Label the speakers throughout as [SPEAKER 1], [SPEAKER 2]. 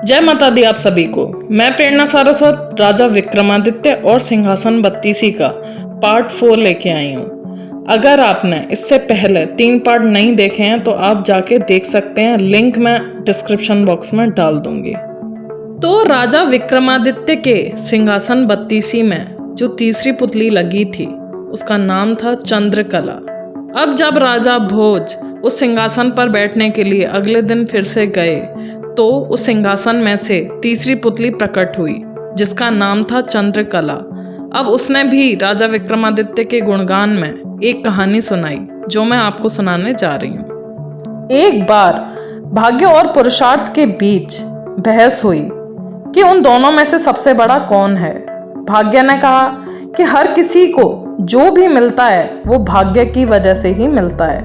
[SPEAKER 1] जय माता दी आप सभी को। मैं प्रेरणा सारस्वत राजा विक्रमादित्य और सिंहासन बत्तीसी का पार्ट 4 लेके आई हूँ। अगर आपने इससे पहले 3 पार्ट नहीं देखे हैं तो आप जाके देख सकते हैं, लिंक मैं डिस्क्रिप्शन बॉक्स में डाल दूंगी। तो राजा विक्रमादित्य के सिंहासन बत्तीसी में जो तीसरी पुतली लगी थी उसका नाम था चंद्रकला। अब जब राजा भोज उस सिंहासन पर बैठने के लिए अगले दिन फिर से गए तो उस सिंहासन में से तीसरी पुतली प्रकट हुई जिसका नाम था चंद्रकला। अब उसने भी राजा विक्रमादित्य के गुणगान में एक कहानी सुनाई जो मैं आपको सुनाने जा रही हूँ। एक बार भाग्य और पुरुषार्थ के बीच बहस हुई कि उन दोनों में से सबसे बड़ा कौन है। भाग्य ने कहा कि हर किसी को जो भी मिलता है वो भाग्य की वजह से ही मिलता है।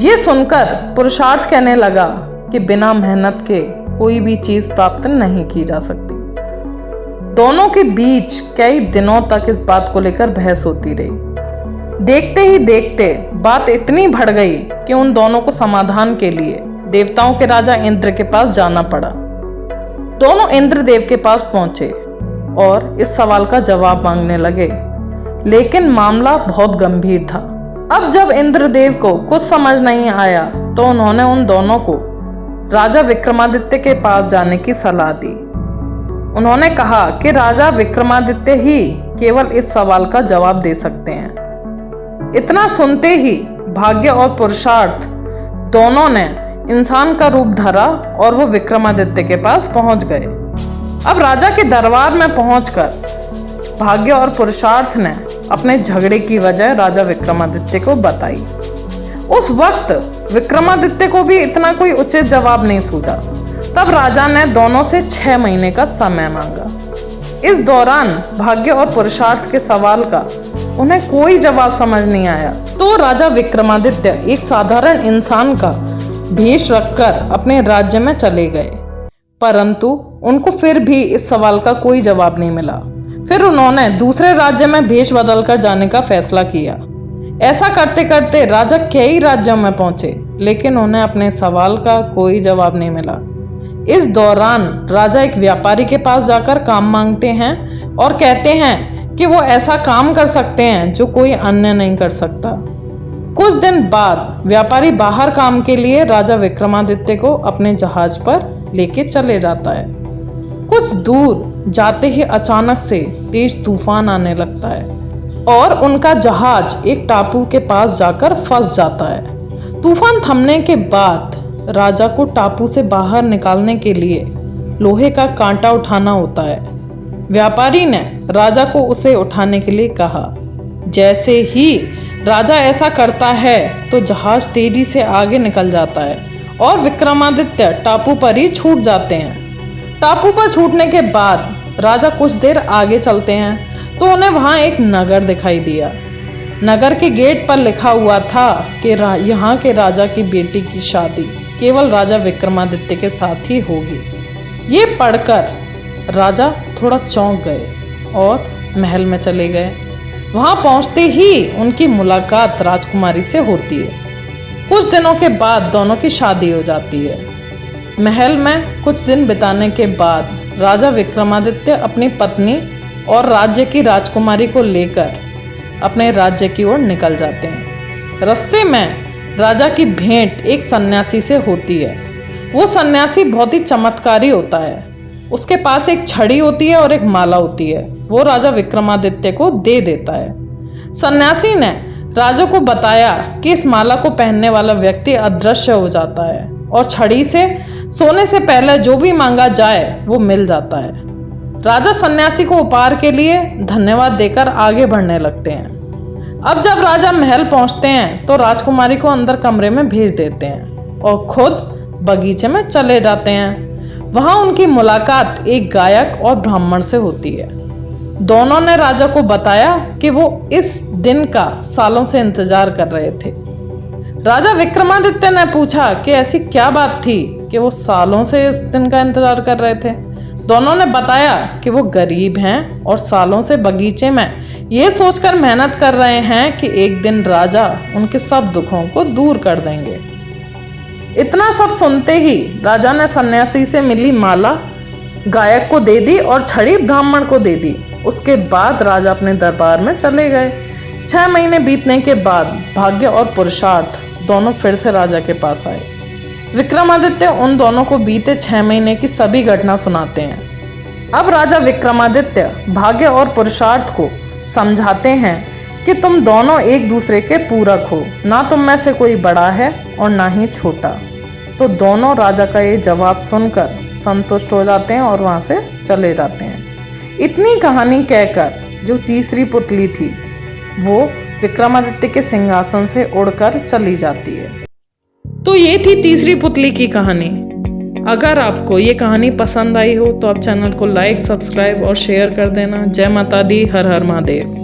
[SPEAKER 1] ये सुनकर पुरुषार्थ कहने लगा कि बिना मेहनत के कोई भी चीज प्राप्त नहीं की जा सकती। दोनों के बीच कई दिनों तक इस बात को लेकर बहस होती रही। देखते ही देखते बात इतनी बढ़ गई कि उन दोनों को समाधान के लिए देवताओं के राजा इंद्र के पास जाना पड़ा। दोनों इंद्रदेव के पास पहुंचे और इस सवाल का जवाब मांगने लगे, लेकिन मामला बहुत गंभीर था। अब जब इंद्रदेव को कुछ समझ नहीं आया तो उन्होंने उन दोनों को राजा विक्रमादित्य के पास जाने की सलाह दी। उन्होंने कहा कि राजा विक्रमादित्य ही केवल इस सवाल का जवाब दे सकते हैं। इतना सुनते ही भाग्य और पुरुषार्थ दोनों ने इंसान का रूप धरा और वो विक्रमादित्य के पास पहुंच गए। अब राजा के दरबार में पहुंचकर भाग्य और पुरुषार्थ ने अपने झगड़े की वजह राजा विक्रमादित्य को बताई। उस वक्त विक्रमादित्य को भी इतना कोई उचित जवाब नहीं सूझा। तब राजा ने दोनों से 6 महीने का समय मांगा। इस दौरान भाग्य और पुरुषार्थ के सवाल का उन्हें कोई जवाब समझ नहीं आया तो राजा विक्रमादित्य एक साधारण इंसान का भेष रखकर अपने राज्य में चले गए, परंतु उनको फिर भी इस सवाल का कोई जवाब नहीं मिला। फिर उन्होंने दूसरे राज्य में भेष बदलकर जाने का फैसला किया। ऐसा करते करते राजा कई राज्यों में पहुंचे, लेकिन उन्हें अपने सवाल का कोई जवाब नहीं मिला। इस दौरान राजा एक व्यापारी के पास जाकर काम मांगते हैं और कहते हैं कि वो ऐसा काम कर सकते हैं जो कोई अन्य नहीं कर सकता। कुछ दिन बाद व्यापारी बाहर काम के लिए राजा विक्रमादित्य को अपने जहाज पर लेके चले जाता है। कुछ दूर जाते ही अचानक से तेज तूफान आने लगता है और उनका जहाज एक टापू के पास जाकर फंस जाता है। तूफान थमने के बाद राजा को टापू से बाहर निकालने के लिए लोहे का कांटा उठाना होता है। व्यापारी ने राजा को उसे उठाने के लिए कहा। जैसे ही राजा ऐसा करता है तो जहाज तेजी से आगे निकल जाता है और विक्रमादित्य टापू पर ही छूट जाते हैं। टापू पर छूटने के बाद राजा कुछ देर आगे चलते हैं तो उन्हें वहां एक नगर दिखाई दिया। नगर के गेट पर लिखा हुआ था कि यहाँ के राजा की बेटी की शादी केवल राजा विक्रमादित्य के साथ ही होगी। ये पढ़कर राजा थोड़ा चौंक गए और महल में चले गए। वहां पहुंचते ही उनकी मुलाकात राजकुमारी से होती है। कुछ दिनों के बाद दोनों की शादी हो जाती है। महल में कुछ दिन बिताने के बाद राजा विक्रमादित्य अपनी पत्नी और राज्य की राजकुमारी को लेकर अपने राज्य की ओर निकल जाते हैं। रास्ते में राजा की भेंट एक सन्यासी से होती है। वो सन्यासी बहुत ही चमत्कारी होता है। उसके पास एक छड़ी होती है और एक माला होती है। वो राजा विक्रमादित्य को दे देता है। सन्यासी ने राजा को बताया कि इस माला को पहनने वाला व्यक्ति अदृश्य हो जाता है और छड़ी से सोने से पहले जो भी मांगा जाए वो मिल जाता है। राजा सन्यासी को उपहार के लिए धन्यवाद देकर आगे बढ़ने लगते हैं। अब जब राजा महल पहुंचते हैं तो राजकुमारी को अंदर कमरे में भेज देते हैं और खुद बगीचे में चले जाते हैं। वहां उनकी मुलाकात एक गायक और ब्राह्मण से होती है। दोनों ने राजा को बताया कि वो इस दिन का सालों से इंतजार कर रहे थे। राजा विक्रमादित्य ने पूछा कि ऐसी क्या बात थी कि वो सालों से इस दिन का इंतजार कर रहे थे। दोनों ने बताया कि वो गरीब हैं और सालों से बगीचे में ये सोचकर मेहनत कर रहे हैं कि एक दिन राजा उनके सब दुखों को दूर कर देंगे। इतना सब सुनते ही राजा ने सन्यासी से मिली माला गायक को दे दी और छड़ी ब्राह्मण को दे दी। उसके बाद राजा अपने दरबार में चले गए। 6 महीने बीतने के बाद भाग्य और पुरुषार्थ दोनों फिर से राजा के पास आए। विक्रमादित्य उन दोनों को बीते 6 महीने की सभी घटना सुनाते हैं। अब राजा विक्रमादित्य भाग्य और पुरुषार्थ को समझाते हैं कि तुम दोनों एक दूसरे के पूरक हो, ना तुम में से कोई बड़ा है और ना ही छोटा। तो दोनों राजा का ये जवाब सुनकर संतुष्ट हो जाते हैं और वहां से चले जाते हैं। इतनी कहानी कहकर जो तीसरी पुतली थी वो विक्रमादित्य के सिंहासन से उड़कर चली जाती है। तो ये थी तीसरी पुतली की कहानी। अगर आपको ये कहानी पसंद आई हो तो आप चैनल को लाइक, सब्सक्राइब और शेयर कर देना। जय माता दी, हर हर महादेव।